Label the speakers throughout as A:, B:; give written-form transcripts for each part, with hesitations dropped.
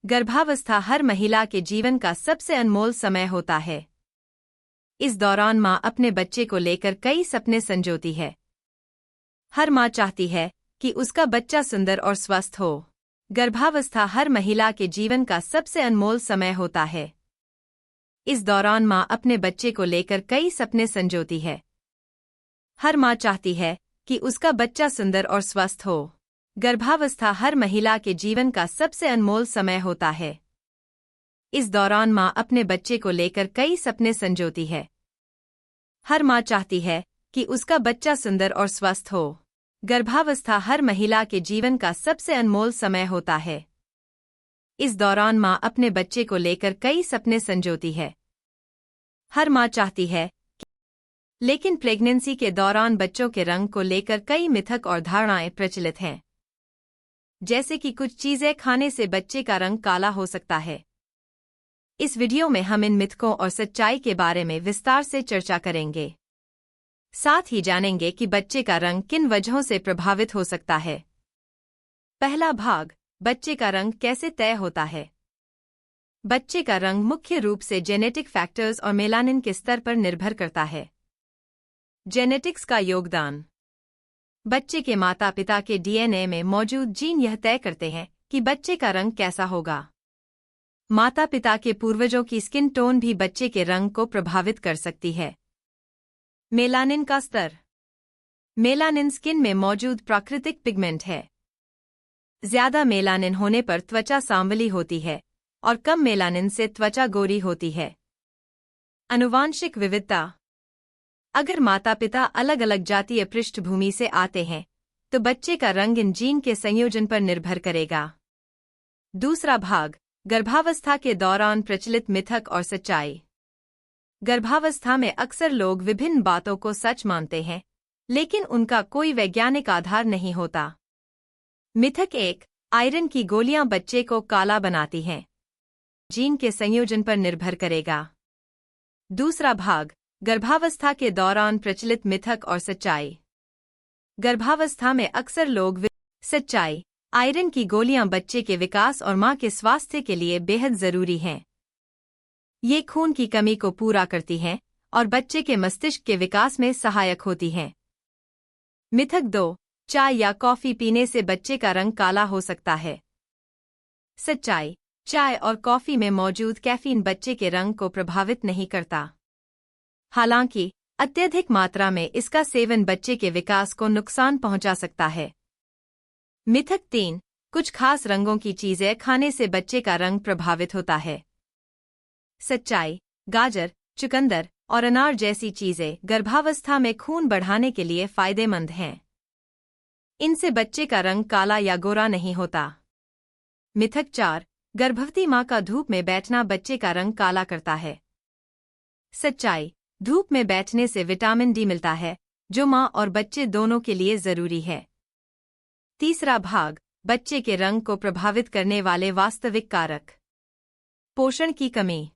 A: गर्भावस्था हर महिला के जीवन का सबसे अनमोल समय होता है। इस दौरान माँ अपने बच्चे को लेकर कई सपने संजोती है। हर माँ चाहती है कि उसका बच्चा सुंदर और स्वस्थ हो। गर्भावस्था हर महिला के जीवन का सबसे अनमोल समय होता है। इस दौरान माँ अपने बच्चे को लेकर कई सपने संजोती है। हर माँ चाहती है कि उसका बच्चा सुंदर और स्वस्थ हो। गर्भावस्था हर महिला के जीवन का सबसे अनमोल समय होता है। इस दौरान माँ अपने बच्चे को लेकर कई सपने संजोती है। हर माँ चाहती है कि उसका बच्चा सुंदर और स्वस्थ हो। गर्भावस्था हर महिला के जीवन का सबसे अनमोल समय होता है। इस दौरान माँ अपने बच्चे को लेकर कई सपने संजोती है। हर माँ चाहती है लेकिन प्रेगनेंसी के दौरान बच्चों के रंग को लेकर कई मिथक और धारणाएं प्रचलित हैं। जैसे कि कुछ चीजें खाने से बच्चे का रंग काला हो सकता है। इस वीडियो में हम इन मिथकों और सच्चाई के बारे में विस्तार से चर्चा करेंगे। साथ ही जानेंगे कि बच्चे का रंग किन वजहों से प्रभावित हो सकता है। पहला भाग, बच्चे का रंग कैसे तय होता है। बच्चे का रंग मुख्य रूप से जेनेटिक फैक्टर्स और मेलानिन के स्तर पर निर्भर करता है। जेनेटिक्स का योगदान। बच्चे के माता पिता के डीएनए में मौजूद जीन यह तय करते हैं कि बच्चे का रंग कैसा होगा। माता पिता के पूर्वजों की स्किन टोन भी बच्चे के रंग को प्रभावित कर सकती है। मेलानिन का स्तर। मेलानिन स्किन में मौजूद प्राकृतिक पिगमेंट है। ज्यादा मेलानिन होने पर त्वचा सांवली होती है और कम मेलानिन से त्वचा गोरी होती है। आनुवांशिक विविधता। अगर माता पिता अलग अलग जातीय पृष्ठभूमि से आते हैं तो बच्चे का रंग इन जीन के संयोजन पर निर्भर करेगा। दूसरा भाग, गर्भावस्था के दौरान प्रचलित मिथक और सच्चाई। गर्भावस्था में अक्सर लोग विभिन्न बातों को सच मानते हैं, लेकिन उनका कोई वैज्ञानिक आधार नहीं होता। मिथक 1, आयरन की गोलियां बच्चे को काला बनाती हैं। जीन के संयोजन पर निर्भर करेगा। दूसरा भाग, गर्भावस्था के दौरान प्रचलित मिथक और सच्चाई। गर्भावस्था में अक्सर लोग सच्चाई, आयरन की गोलियां बच्चे के विकास और मां के स्वास्थ्य के लिए बेहद जरूरी हैं। ये खून की कमी को पूरा करती हैं और बच्चे के मस्तिष्क के विकास में सहायक होती हैं। मिथक 2, चाय या कॉफी पीने से बच्चे का रंग काला हो सकता है। सच्चाई, चाय और कॉफी में मौजूद कैफीन बच्चे के रंग को प्रभावित नहीं करता। हालांकि अत्यधिक मात्रा में इसका सेवन बच्चे के विकास को नुकसान पहुंचा सकता है। मिथक 3, कुछ खास रंगों की चीजें खाने से बच्चे का रंग प्रभावित होता है। सच्चाई, गाजर, चुकंदर और अनार जैसी चीजें गर्भावस्था में खून बढ़ाने के लिए फायदेमंद हैं। इनसे बच्चे का रंग काला या गोरा नहीं होता। मिथक 4, गर्भवती मां का धूप में बैठना बच्चे का रंग काला करता है। सच्चाई, धूप में बैठने से विटामिन डी मिलता है, जो मां और बच्चे दोनों के लिए जरूरी है। तीसरा भाग, बच्चे के रंग को प्रभावित करने वाले वास्तविक कारक। पोषण की कमी।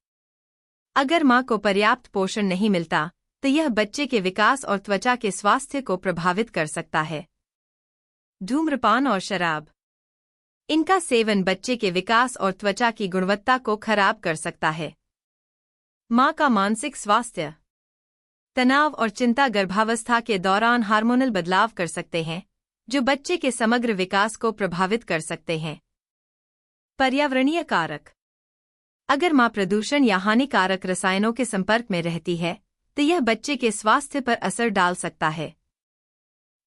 A: अगर मां को पर्याप्त पोषण नहीं मिलता तो यह बच्चे के विकास और त्वचा के स्वास्थ्य को प्रभावित कर सकता है। धूम्रपान और शराब। इनका सेवन बच्चे के विकास और त्वचा की गुणवत्ता को खराब कर सकता है। मां का मानसिक स्वास्थ्य। तनाव और चिंता गर्भावस्था के दौरान हार्मोनल बदलाव कर सकते हैं, जो बच्चे के समग्र विकास को प्रभावित कर सकते हैं। पर्यावरणीय कारक। अगर मां प्रदूषण या हानिकारक रसायनों के संपर्क में रहती है तो यह बच्चे के स्वास्थ्य पर असर डाल सकता है।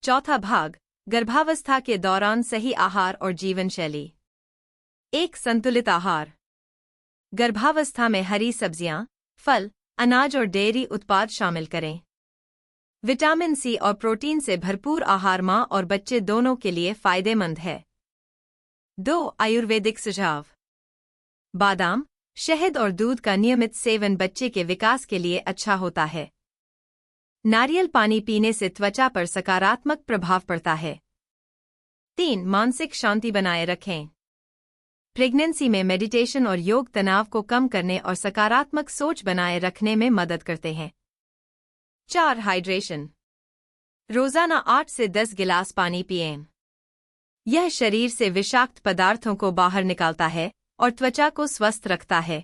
A: चौथा भाग, गर्भावस्था के दौरान सही आहार और जीवन शैली। एक संतुलित आहार। गर्भावस्था में हरी सब्जियां, फल, अनाज और डेयरी उत्पाद शामिल करें। विटामिन सी और प्रोटीन से भरपूर आहार मां और बच्चे दोनों के लिए फायदेमंद है। 2 आयुर्वेदिक सुझाव। बादाम, शहद और दूध का नियमित सेवन बच्चे के विकास के लिए अच्छा होता है। नारियल पानी पीने से त्वचा पर सकारात्मक प्रभाव पड़ता है। 3 मानसिक शांति बनाए रखें। प्रेगनेंसी में मेडिटेशन और योग तनाव को कम करने और सकारात्मक सोच बनाए रखने में मदद करते हैं। 4 हाइड्रेशन। रोजाना 8 से 10 गिलास पानी पिएं। यह शरीर से विषाक्त पदार्थों को बाहर निकालता है और त्वचा को स्वस्थ रखता है।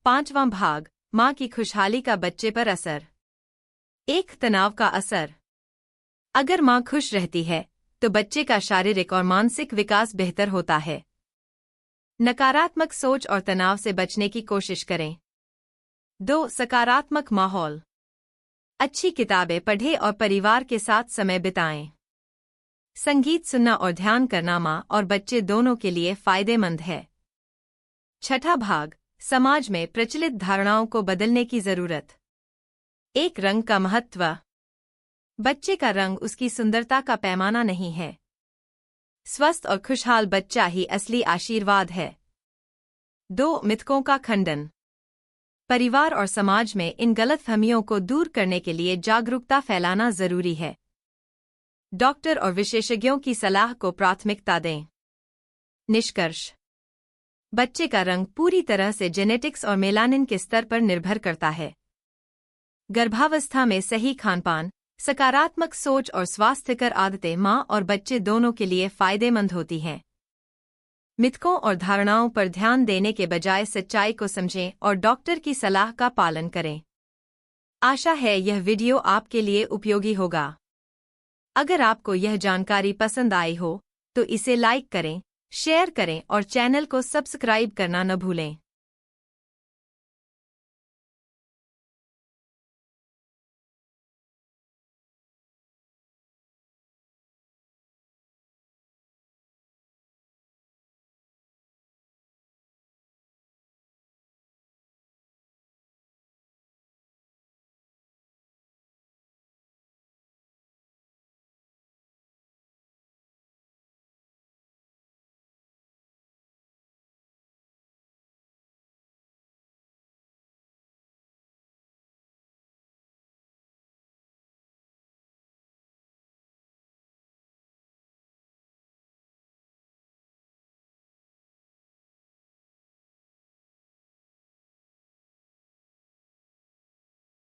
A: 5वां भाग, माँ की खुशहाली का बच्चे पर असर। 1. तनाव का असर। अगर माँ खुश रहती है तो बच्चे का शारीरिक और मानसिक विकास बेहतर होता है। नकारात्मक सोच और तनाव से बचने की कोशिश करें। 2. सकारात्मक माहौल। अच्छी किताबें पढ़ें और परिवार के साथ समय बिताएं। संगीत सुनना और ध्यान करना माँ और बच्चे दोनों के लिए फायदेमंद है। 6ठा भाग, समाज में प्रचलित धारणाओं को बदलने की जरूरत। 1. रंग का महत्व। बच्चे का रंग उसकी सुंदरता का पैमाना नहीं है। स्वस्थ और खुशहाल बच्चा ही असली आशीर्वाद है। 2. मिथकों का खंडन। परिवार और समाज में इन गलतफहमियों को दूर करने के लिए जागरूकता फैलाना जरूरी है। डॉक्टर और विशेषज्ञों की सलाह को प्राथमिकता दें। निष्कर्ष। बच्चे का रंग पूरी तरह से जेनेटिक्स और मेलानिन के स्तर पर निर्भर करता है। गर्भावस्था में सही खानपान, सकारात्मक सोच और स्वास्थ्यकर आदतें माँ और बच्चे दोनों के लिए फायदेमंद होती हैं। मिथकों और धारणाओं पर ध्यान देने के बजाय सच्चाई को समझें और डॉक्टर की सलाह का पालन करें। आशा है यह वीडियो आपके लिए उपयोगी होगा। अगर आपको यह जानकारी पसंद आई हो तो इसे लाइक करें, शेयर करें और चैनल को सब्सक्राइब करना न भूलें।